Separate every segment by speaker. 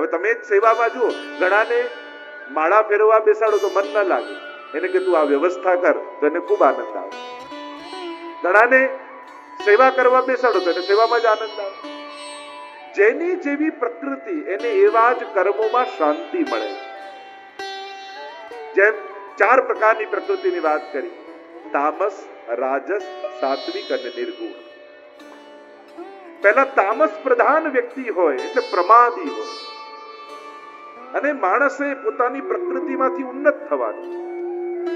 Speaker 1: હવે તમે જ સેવામાં જુઓ, ઘણાને માળા ફેરવા બેસાડો તો મન ન લાગે, એને કે તું આ વ્યવસ્થા કર તો એને ખૂબ આનંદ આવે. ઘણાને સેવા કરવા બેસાડો તો એને સેવામાં જ આનંદ આવે. જેની જેવી પ્રકૃતિ એને એવા જ કર્મોમાં શાંતિ મળે. જેમ 4 પ્રકારની પ્રકૃતિની વાત કરી, તામસ, રાજસ, સાત્વિક અને નિર્ગુણ. પહેલા તામસ પ્રધાન વ્યક્તિ હોય એટલે પ્રમાદી હોય, અને માણસે પોતાની પ્રકૃતિમાંથી ઉન્નત થવાનું.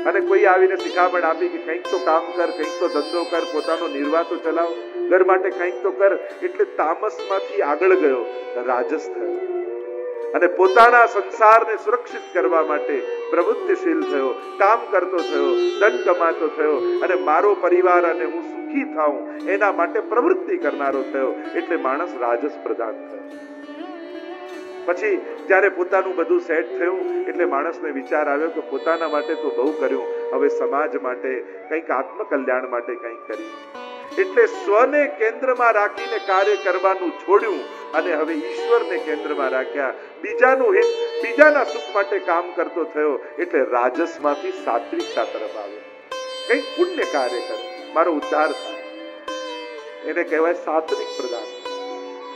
Speaker 1: અને કોઈ આવીને શિખામણ આપી કે કંઈક તો કામ કર, કંઈક તો ધંધો કર, પોતાનો નિર્વાહ તો ચલાવ, ઘર માટે કંઈક તો કર, એટલે તામસમાંથી આગળ ગયો, રાજસ થયો. અને પોતાના સંસારને સુરક્ષિત કરવા માટે પ્રવૃત્તિશીલ થયો, કામ કરતો થયો, ધન કમાતો થયો, અને મારો પરિવાર અને હું સુખી થાઉં એના માટે પ્રવૃત્તિ કરનારો થયો, એટલે માણસ રાજસ પ્રધાન થયો. પછી જ્યારે પોતાનું બધું સેટ થયું એટલે માણસને વિચાર આવ્યો કે પોતાના માટે તો બહુ કર્યું, હવે સમાજ માટે કંઈક, આત્મકલ્યાણ માટે કંઈક કરીએ. એટલે સ્વને કેન્દ્રમાં રાખીને કાર્ય કરવાનું છોડ્યું અને હવે ઈશ્વરને કેન્દ્રમાં રાખ્યા. બીજાનું હિત, બીજાના સુખ માટે કામ કરતો થયો, એટલે રાજસમાંથી સાત્વિકતા તરફ આવ્યો. કંઈક પુણ્ય કાર્ય કરે, મારો ઉદ્ધાર થાય, એને કહેવાય સાત્વિક પ્રધાન.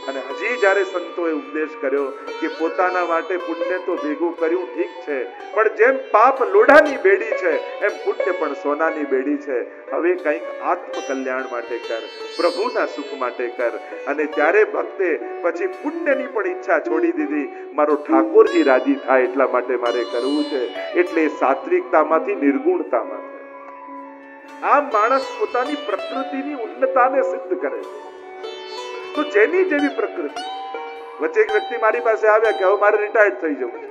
Speaker 1: અને હજી જ્યારે સંતોએ ઉપદેશ કર્યો કે પોતાના માટે પુણ્ય તો ભેગું કર્યું ઠીક છે, પણ જેમ પાપ લોઢાની બેડી છે એમ પુણ્ય પણ સોનાની બેડી છે. હવે કંઈક આત્મકલ્યાણ માટે કર, પ્રભુના સુખ માટે કર. અને ત્યારે ભક્તે પછી પુણ્યની પણ ઈચ્છા છોડી દીધી, મારો ઠાકોરજી રાજી થાય એટલા માટે મારે કરવું છે. એટલે સાત્વિકતામાંથી નિર્ગુણતામાં આમ માણસ પોતાની પ્રકૃતિની ઉન્નતાને સિદ્ધ કરે છે. તો જેની જેવી પ્રકૃતિ. વચ્ચે એક વ્યક્તિ મારી પાસે આવ્યા કે હવે મારે રિટાયર્ડ થઈ જવું છે.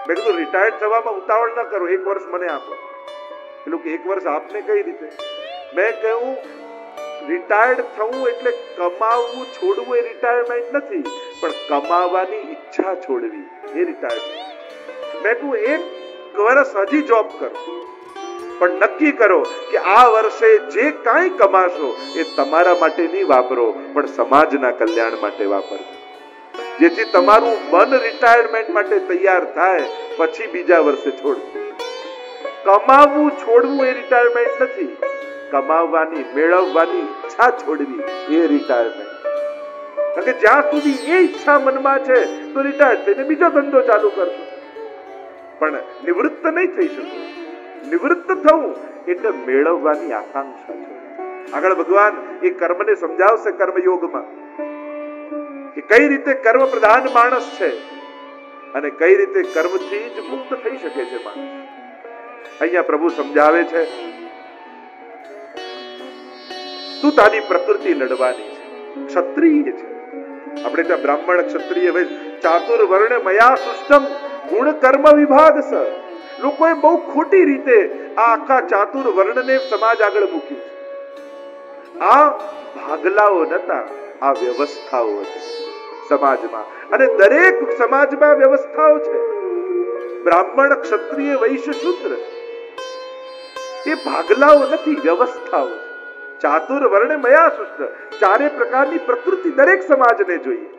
Speaker 1: મેં કીધું રિટાયર્ડ થવામાં ઉતાવળ ન કરો, 1 વર્ષ મને આપો. પેલું કે 1 વર્ષ આપને કઈ રીતે? મેં કહ્યું રિટાયર્ડ થવું એટલે કમાવવું છોડવું એ રિટાયરમેન્ટ નથી, પણ કમાવાની ઈચ્છા છોડવી એ રિટાયરમેન્ટ. મેં કહ્યું 1 વર્ષ હજી જોબ કરો, પણ નક્કી કરો કે આ વર્ષે જે કાંઈ કમાશો એ તમારા માટે નહીં વાપરો, પણ સમાજના કલ્યાણ માટે વાપરજો. જેથી તમારું મન રિટાયરમેન્ટ માટે તૈયાર થાય, પછી બીજા વર્ષે છોડજો. કમાવવું છોડવું એ રિટાયરમેન્ટ નથી, કમાવવાની, મેળવવાની ઈચ્છા છોડવી એ રિટાયરમેન્ટ. કારણ કે જ્યાં સુધી એ ઈચ્છા મનમાં છે તો રિટાયર થઈને બીજો ધંધો ચાલુ કરશો, પણ નિવૃત્ત નહીં થઈ શકો. નિવૃત્ત થવું એટલે મેળવવાની આકાંક્ષા છે. આગળ ભગવાન એ કર્મને સમજાવશે કર્મયોગમાં કે કઈ રીતે કર્મ પ્રધાન માણસ છે અને કઈ રીતે કર્મથી જ મુક્ત થઈ શકે છે માણસ. અહીંયા પ્રભુ સમજાવે છે તું તારી પ્રકૃતિ લડવાની છે, ક્ષત્રિય છે. આપણે ત્યાં બ્રાહ્મણ ક્ષત્રિય ચાતુર વર્ણ મયા સૃષ્ટમ ગુણ કર્મ વિભાગ સ. લોકોએ બહુ ખોટી રીતે આ આખા ચાતુર વર્ણને સમાજ આગળ મૂક્યું છે. આ ભાગલાઓ નતા, આ વ્યવસ્થાઓ હતી સમાજમાં. અને દરેક સમાજમાં વ્યવસ્થાઓ છે. બ્રાહ્મણ, ક્ષત્રિય, વૈશ્ય, શૂદ્ર એ ભાગલાઓ નથી, વ્યવસ્થાઓ છે. ચાતુર વર્ણ મયા સૃષ્ટ. 4 પ્રકારની પ્રકૃતિ દરેક સમાજને જોઈએ.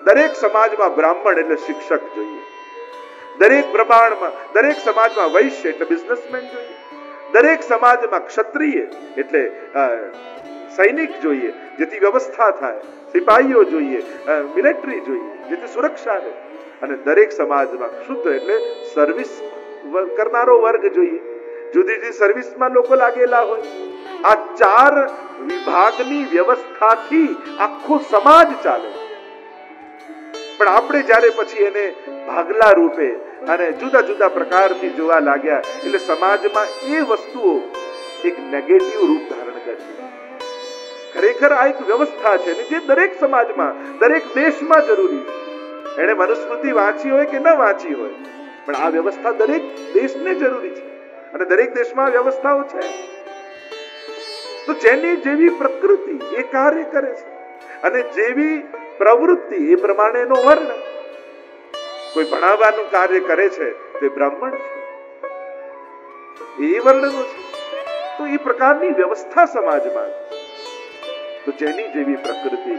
Speaker 1: દરેક સમાજમાં બ્રાહ્મણ એટલે શિક્ષક જોઈએ, દરેક પ્રમાણમાં દરેક સમાજમાં વૈશ્ય એટલે બિઝનેસમેન જોઈએ, દરેક સમાજમાં ક્ષત્રિય એટલે સૈનિક જોઈએ જેથી વ્યવસ્થા થાય, સિપાહીઓ જોઈએ, મિલિટરી જોઈએ જેથી સુરક્ષા રહે, અને દરેક સમાજમાં શુદ્ધ એટલે સર્વિસ કરનારો વર્ગ જોઈએ, જુદી જુદી સર્વિસમાં લોકો લાગેલા હોય. આ 4 વિભાગની વ્યવસ્થાથી આખો સમાજ ચાલે. પણ આપણે જ્યારે પછી એને ભાગલા રૂપે અને જુદા જુદા પ્રકારથી જોવા લાગ્યા એટલે સમાજમાં એ વસ્તુઓ એક નેગેટિવ રૂપ ધારણ કરી. ખરેખર આ એક વ્યવસ્થા છે જે દરેક સમાજમાં, દરેક દેશમાં જરૂરી છે. એને મનુસ્મૃતિ વાંચી હોય કે ન વાંચી હોય, પણ આ વ્યવસ્થા દરેક દેશને જરૂરી છે અને દરેક દેશમાં વ્યવસ્થાઓ છે. તો જેની જેવી પ્રકૃતિ એ કાર્ય કરે છે અને જેવી પ્રવૃત્તિ એ પ્રમાણેનો વર્ણ. કોઈ ભણાવવાનું કાર્ય કરે છે તે બ્રાહ્મણ છે, એ વર્ણનો છે. તો એ પ્રકારની વ્યવસ્થા સમાજમાં. તો જેની જેવી પ્રકૃતિ,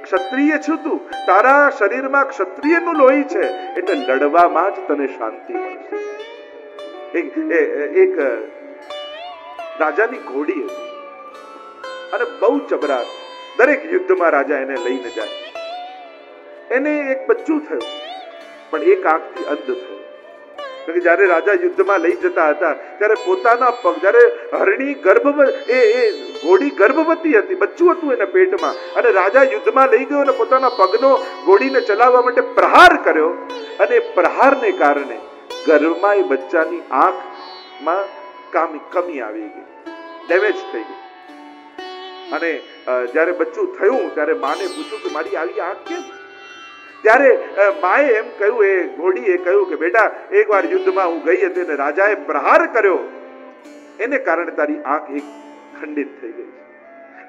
Speaker 1: ક્ષત્રિય છું તું, તારા શરીરમાં ક્ષત્રિયનું લોહી છે, એટલે લડવામાં જ તને શાંતિ મળશે. એક રાજાની ઘોડી હતી અને બહુ ચબરા, દરેક યુદ્ધમાં રાજા એને લઈને જાય. એને એક બચ્ચું થયું, પણ એક આંખથી અંધ થયું. જયારે રાજા યુદ્ધમાં લઈ જતા હતા ત્યારે પોતાના પગ, જયારે હરણી ઘોડી ગર્ભવતી હતી, બચ્ચું હતું એના પેટમાં, અને રાજા યુદ્ધમાં લઈ ગયો અને પોતાના પગનો ઘોડીને ચલાવવા માટે પ્રહાર કર્યો, અને પ્રહારને કારણે ગર્ભમાં એ બચ્ચાની આંખમાં કમી આવી ગઈ, ડેમેજ થઈ ગઈ. અને જયારે બચ્ચું થયું ત્યારે માને પૂછ્યું કે મારી આવી આંખ કેમ? ત્યારે માએ એમ કહ્યું, એ ઘોડીએ કહ્યું કે બેટા, એકવાર યુદ્ધમાં હું ગઈ હતી અને રાજાએ પ્રહાર કર્યો, એને કારણે તારી આંખ એક ખંડિત થઈ ગઈ.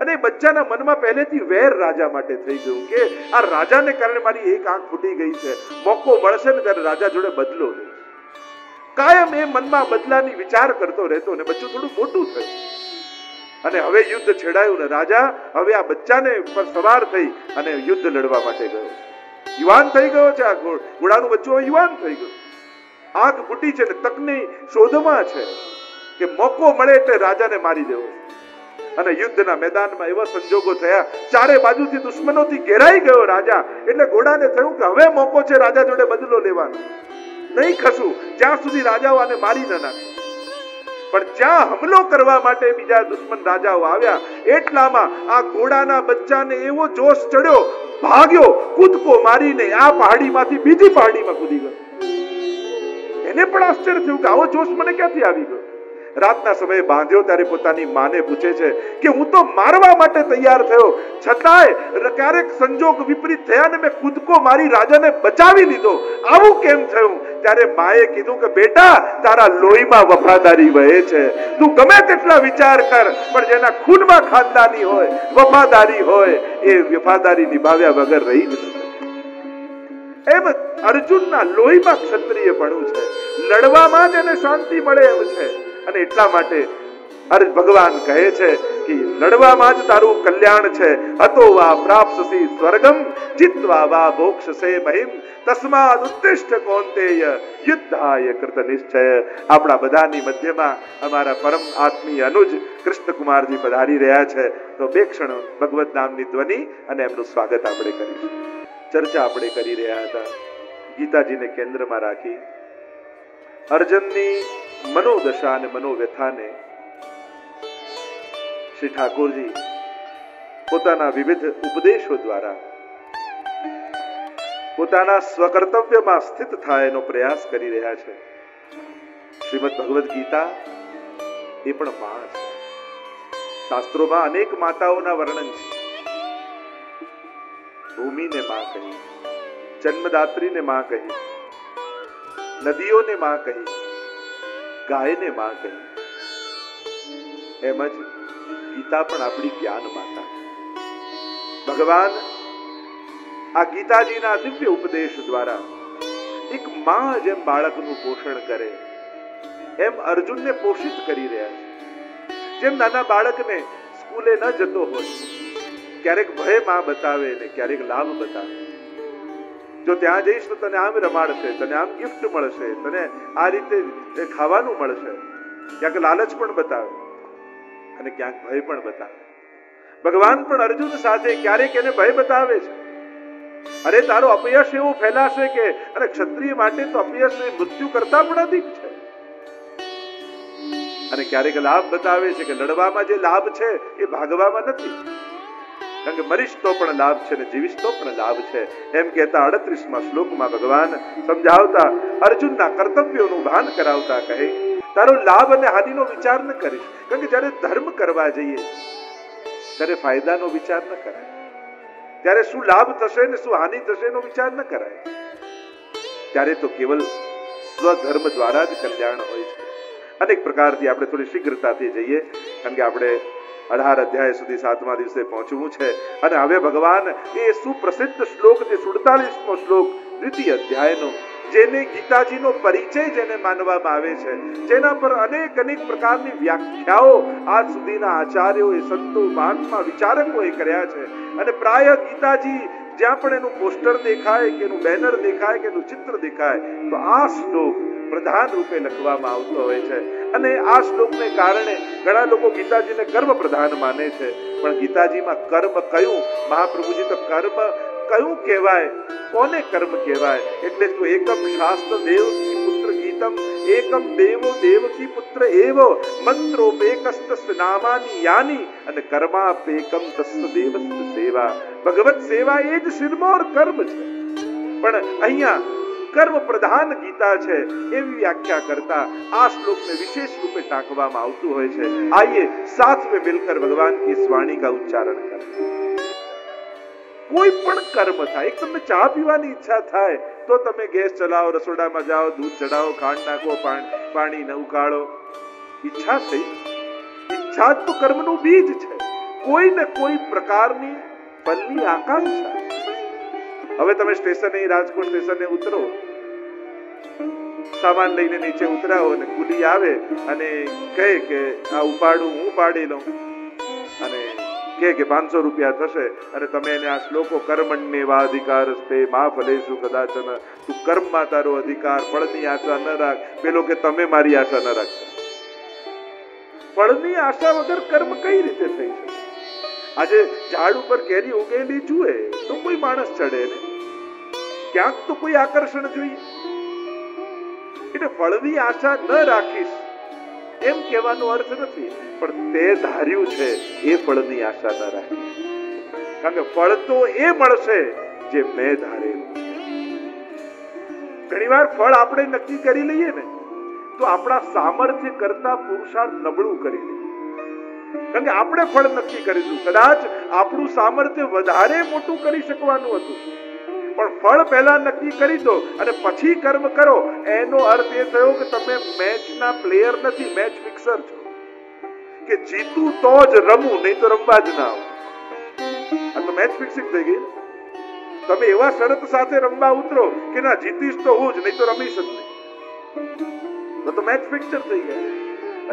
Speaker 1: અને બચ્ચાના મનમાં પહેલેથી વેર રાજા માટે થઈ ગયું કે આ રાજાને કારણે મારી એક આંખ ફૂટી ગઈ છે, મોકો મળશે ને ત્યારે રાજા જોડે બદલો લઈશ. કાયમ એ મનમાં બદલાની વિચાર કરતો રહેતો, ને બચ્ચું થોડું મોટું થયું અને હવે યુદ્ધ છેડાયું ને રાજા હવે આ બચ્ચાને પર સવાર થઈ અને યુદ્ધ લડવા માટે ગયો. યુવાન થઈ ગયો છે, આ ઘોડાનું બચ્ચું યુવાન થઈ ગયું, આંખ ફૂટી છે ને તકની શોધમાં છે કે મોકો મળે એટલે રાજાને મારી દેવો. અને યુદ્ધના મેદાનમાં એવા સંજોગો થયા, ચારે બાજુથી દુશ્મનોથી ઘેરાઈ ગયો રાજા. એટલે ઘોડાને થયું કે હવે મોકો છે રાજા જોડે બદલો લેવાનો, નહીં ખસું જ્યાં સુધી રાજાઓ આને મારી ન નાખે. પણ જ્યાં હુમલો કરવા માટે બીજા દુશ્મન રાજાઓ આવ્યા, એટલામાં આ ઘોડાના બચ્ચાને એવો જોશ ચડ્યો, ભાગ્યો, કૂદકો મારીને આ પહાડીમાંથી બીજી પહાડીમાં કૂદી ગયો. એને પણ આશ્ચર્ય થયું કે આવો જોશ મને ક્યાંથી આવી ગયો. રાતના સમયે બાંધ્યો ત્યારે પોતાની માને પૂછે છે કે હું તો મારવા માટે તૈયાર થયો, છતાંય ક્યારેક સંજોગ વિપરીત થયા ને મેં કૂદકો મારી રાજાને બચાવી લીધો, આવું કેમ થયું? ત્યારે માએ કીધું કે બેટા, તારા લોહીમાં વફાદારી વહે છે, તું ગમે તેટલા વિચાર કર, પણ જેના ખૂનમાં ખાનદાની હોય, વફાદારી હોય, એ વફાદારી નિભાવ્યા વગર રહી જ નથી. એમ અર્જુનના લોહીમાં ક્ષત્રિયપણું છે, લડવામાં જ એને શાંતિ મળે એમ છે. અને એટલા માટે ભગવાન કહે છે કે લડવામાં જ તારું કલ્યાણ છે. અતો વા પ્રાપ્સસી સ્વર્ગમ જીત્વા વા ભોક્ષસે મહિમ તસ્માદ ઉત્તિષ્ઠ કૌંતેય યુદ્ધાય કૃત નિશ્ચય. આપણા બધાની મધ્યમાં અમારા પરમ આત્મીય અનુજ કૃષ્ણકુમારજી પધારી રહ્યા છે, તો બે ક્ષણ ભગવત નામની ધ્વનિ અને એમનું સ્વાગત આપણે કરીશું. ચર્ચા આપણે કરી રહ્યા હતા ગીતાજીને કેન્દ્રમાં રાખી અર્જુનની મનોદશા અને મનોવ્યથાને શ્રી ઠાકોરજી પોતાના વિવિધ ઉપદેશો દ્વારા પોતાના સ્વકર્તવ્યમાં સ્થિત થાય એનો પ્રયાસ કરી રહ્યા છે. શ્રીમદ ભગવદ ગીતા એ પણ માં છે. શાસ્ત્રોમાં અનેક માતાઓના વર્ણન છે. ભૂમિને માં કહી, જન્મદાત્રીને માં કહી, નદીઓને માં કહી, ગાયને માં કહી, એમ જ ગીતા પણ આપણી જ્ઞાન માતા. ભગવાન આ ગીતાજીના દિવ્ય ઉપદેશ દ્વારા એક માં જેમ બાળકનું પોષણ કરે એમ અર્જુનને પોષિત કરી રહ્યા છે. જેમ નાના બાળકને સ્કૂલે ન જતો હોય, ક્યારેક ભય માં બતાવે ને ક્યારેક લાભ બતાવે. જો ત્યાં જઈશ તો તને આમ રમાડશે, તને આમ ગિફ્ટ મળશે, તને આ રીતે ખાવાનું મળશે, ક્યાંક લાલચ પણ બતાવે અને ક્યાંક ભય પણ બતાવે. ભગવાન પણ અર્જુન સાથે ક્યારેક એને ભય બતાવે છે. અરે તારો અપયશ એવું ફેલાશે કે, અને ક્ષત્રિય માટે તો અપયશ મૃત્યુ કરતા પણ અધિક છે. અને ક્યારેક લાભ બતાવે છે કે લડવામાં જે લાભ છે એ ભાગવામાં નથી, કારણ કે મરીશ તો પણ લાભ છે ને જીવીશ તો પણ લાભ છે. એમ કહેતા 38મા શ્લોકમાં ભગવાન સમજાવતા અર્જુનના કર્તવ્યોનું ભાન કરાવતા કહે, તારો લાભ અને હાનિનો વિચાર ન કરીશ, કારણ કે જ્યારે ધર્મ કરવા જઈએ ત્યારે ફાયદાનો વિચાર ન કરાય, ત્યારે શું લાભ થશે ને શું હાનિ થશે એનો વિચાર ન કરાય. ત્યારે તો કેવલ સ્વધર્મ દ્વારા જ કલ્યાણ હોય છે. અનેક પ્રકારથી આપણે થોડી શીઘ્રતાથી જઈએ, કારણ કે આપણે 18 અધ્યાય સુધી 7મા દિવસે પહોંચવું છે. અને હવે ભગવાન એ સુપ્રસિદ્ધ શ્લોક જે 47મો શ્લોક દ્વિતીય અધ્યાયનો જેને ગીતાજીનો પરિચય જેને માનવામાં આવે છે, જેના પર અનેક પ્રકારની વ્યાખ્યાઓ આજ સુધીના આચાર્યોએ, સંતો, મહાત્મા, વિચારકોએ કર્યા છે. અને પ્રાય ગીતાજી જ્યાં પણ એનું પોસ્ટર દેખાય કે એનું બેનર દેખાય કે એનું ચિત્ર દેખાય તો આ શ્લોક પ્રધાન રૂપે લખવામાં આવતો હોય છે. અને આ શ્લોકને કારણે ઘણા લોકો ગીતાજીને કર્મ પ્રધાન માને છે, પણ ગીતાજીમાં કર્મ કયું? મહાપ્રભુજી તો કર્મ કયું કહેવાય, કોને કર્મ કહેવાય? એટલે તો એકમ શાસ્ત્ર દેવકી પુત્ર ગીતમ, એકમ દેવો દેવકી પુત્ર એવ, મંત્રોપેકસ્તસ્ય નામાની યાની, અને કર્માપેકમ તસ્ય દેવસ્ય સેવા. ભગવત સેવા એ જ શિરમોર કર્મ છે. પણ અહીંયા કર્મ પ્રધાન ગીતા છે એવી વ્યાખ્યા કરતા આ શ્લોકને વિશેષ રૂપે ટાંકવામાં આવતું હોય છે. આइए साथ में मिलकर भगवान की इस वाणी का उच्चारण करें. કોઈ પણ કર્મ થાય, એક તમને ચા પીવાની ઈચ્છા થાય તો તમે ગેસ ચલાવો, રસોડામાં જાઓ, દૂધ ચડાવો, ખાંડ નાખો, પાણી ન ઉકાળો. ઈચ્છા થઈ, ઈચ્છા જ તો કર્મનું બીજ છે. કોઈ ને કોઈ પ્રકારની ફલની આકાંક્ષા. હવે તમે સ્ટેશને, રાજકોટ સ્ટેશને ઉતરો, સામાન લઈને નીચે ઉતરાવો અને કુલી આવે અને કહે કે આ ઉપાડું હું ઉપાડી લઉં, અને કહે કે 500 રૂપિયા થશે, અને તમે એને આ શ્લોકો કર્મણ્યેવાધિકારસ્તે મા ફલેષુ કદાચન, તું કર્મમાં તારો અધિકાર, ફળની આશા ન રાખ. પેલો કે તમે મારી આશા ન રાખતા. ફળની આશા વગર કર્મ કઈ રીતે થઈ શકે? આજે ઝાડ ઉપર કેરી ઉગેલી જુએ તો કોઈ માણસ ચડે ને, ક્યાંક તો કોઈ આકર્ષણ જોઈએ. એટલે ફળની આશા ન રાખીશ એમ કહેવાનો અર્થ નથી, પણ તે ધાર્યું છે એ ફળની આશા ન રાખીશ. કારણ કે ફળ તો એ મળશે જે મેં ધારેલું છે. ઘણીવાર ફળ આપણે નક્કી કરી લઈએ ને તો આપણા સામર્થ્ય કરતા પુરુષાર્થ નબળું કરી લઈએ. કારણ કે આપણે ફળ નક્કી કરીશું, કદાચ આપણું સામર્થ્ય વધારે મોટું કરી શકવાનું હતું, પણ ફળ પહેલા નક્કી કરી દો અને પછી કર્મ કરો. એનો અર્થ એ થયો કે તમે મેચના પ્લેયર નથી, મેચ ફિક્સર છો. કે જીતું તો જ રમું, નહીં તો રમવા જ ના આવું. આ તો મેચ ફિક્સિંગ થઈ ગઈ. તમે એવા શરત સાથે રમવા ઉતરો કે ના જીતીશ તો હું જ, નહીં તો રમીશ જ નહીં, તો મેચ ફિક્સર થઈ ગયા.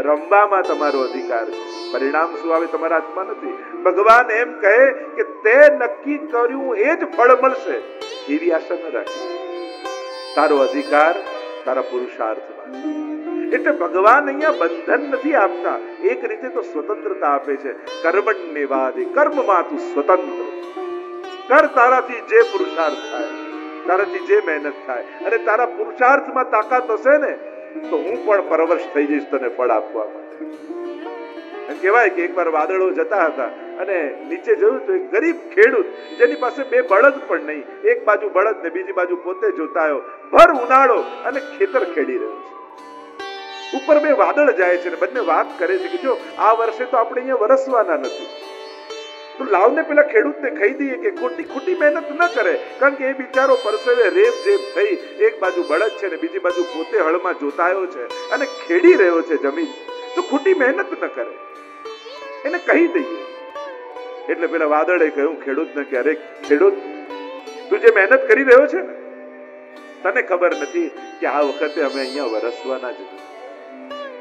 Speaker 1: રમવામાં તમારો અધિકાર છે, પરિણામ શું આવે તમારા હાથમાં નથી. ભગવાન એમ કહે કે તે નક્કી કર્યું એ જ ફળ મળશે એવી આશા ન રાખી. તારો અધિકાર તારા પુરુષાર્થમાં. એટલે ભગવાન અહીંયા બંધન નથી આપતા, એક રીતે તો સ્વતંત્રતા આપે છે. કર્મણ્યેવાધિ, કર્મમાં તું સ્વતંત્ર કર. તારાથી જે પુરુષાર્થ થાય, તારાથી જે મહેનત થાય, અને તારા પુરુષાર્થમાં તાકાત હશે ને તો હું પણ પરવશ થઈ જઈશ તને ફળ આપવા માટે. કહેવાય કે એકવાર વાદળો જતા હતા અને નીચે જોયું તો એક ગરીબ ખેડૂત જેની પાસે 2 બળદ પણ નહીં, એક બાજુ બળદ ને બીજી બાજુ પોતે જોતાયો, ભર ઉનાળો અને ખેતર ખેડી રહ્યો છે. ઉપર 2 વાદળ જાય છે ને બંને વાત કરે છે કે જો આ વર્ષે તો આપણે અહીંયા વરસવાના નથી, તો લાવને પેલા ખેડૂતને કહી દઈએ કે ખોટી મહેનત ન કરે. કારણ કે એ બિચારો પરસેવે રેબ જેબ થઈ, એક બાજુ બળદ છે ને બીજી બાજુ પોતે હળમાં જોતાયો છે અને ખેડી રહ્યો છે જમીન, તો ખોટી મહેનત ન કરે, એને કહી દઈએ. એટલે પેલા વાદળે કહ્યું ખેડૂતને કે અરે ખેડૂત, તું જે મહેનત કરી રહ્યો છે ને, તને ખબર નથી કે આ વખતે અમે અહીંયા વરસવાના જ નથી.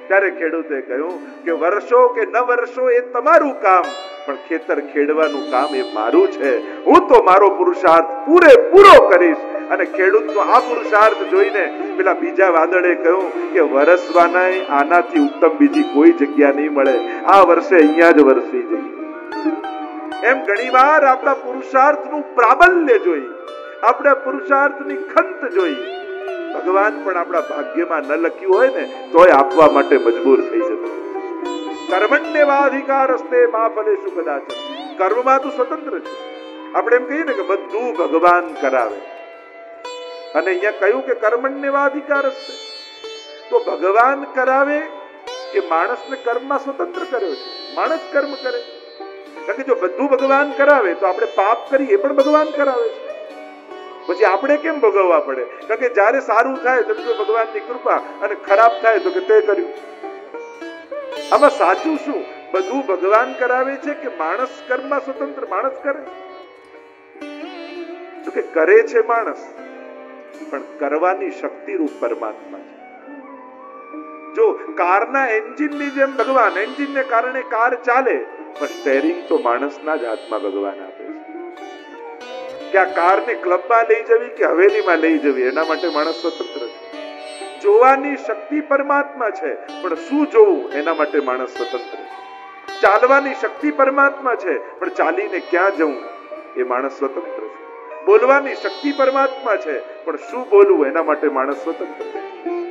Speaker 1: ત્યારે ખેડૂતે કહ્યું કે વર્ષો કે ન વર્ષો એ તમારું કામ, પણ ખેતર ખેડવાનું કામ એ મારું છે. હું તો મારો પુરુષાર્થ પૂરેપૂરો કરીશ. અને ખેડૂતનો આ પુરુષાર્થ જોઈને પેલા બીજા વાદળે કહ્યું કે વરસવાના આનાથી ઉત્તમ બીજી કોઈ જગ્યા નહીં મળે, આ વર્ષે અહીંયા જ વરસી જઈએ. એમ ઘણીવાર આપણા પુરુષાર્થનું પ્રાબલ્ય જોઈ, આપણા પુરુષાર્થની ખંત જોઈ ભગવાન પણ આપણા ભાગ્યમાં ન લખ્યું હોય ને તોય આપવા માટે મજબૂર થઈ જતો. કર્મણ્યેવાધિકારસ્તે મા ફલેષુ કદાચન. કર્મમાં તું સ્વતંત્ર છે. આપણે એમ કહીએ ને કે બધું ભગવાન કરાવે, અને અહીંયા કહ્યું કે કર્મણ્યેવાધિકારસ્તે, તો ભગવાન કરાવે કે માણસને કર્મમાં સ્વતંત્ર કર્યો છે? માણસ કર્મ કરે. કારણ કે જો બધું ભગવાન કરાવે તો આપણે પાપ કરીએ પણ ભગવાન કરાવે છે, પછી આપણે કેમ ભોગવવા પડે? કારણ કે જ્યારે સારું થાય તો ભગવાનની કૃપા, અને ખરાબ થાય તો કે તે કર્યું. આમાં સાચું શું? બધું ભગવાન કરાવે છે કે માણસ કર્મમાં સ્વતંત્ર? માણસ કરે તો કે કરે છે માણસ, પણ કરવાની શક્તિરૂપ પરમાત્મા છે. જો કારના એન્જિનની જેમ ભગવાન, એન્જિનને કારણે કાર ચાલે, પણ સ્ટેરિંગ તો માણસના જ હાથમાં ભગવાન આપે છે. કે આ કારને ક્લબમાં લઈ જવી કે હવેલીમાં લઈ જવી, એના માટે માણસ સ્વતંત્ર છે. જોવાની શક્તિ પરમાત્મા છે, પણ શું જોવું એના માટે માણસ સ્વતંત્ર છે. ચાલવાની શક્તિ પરમાત્મા છે, પણ ચાલીને ક્યાં જવું એ માણસ સ્વતંત્ર છે. બોલવાની શક્તિ પરમાત્મા છે, પણ શું બોલવું એના માટે માણસ સ્વતંત્ર છે.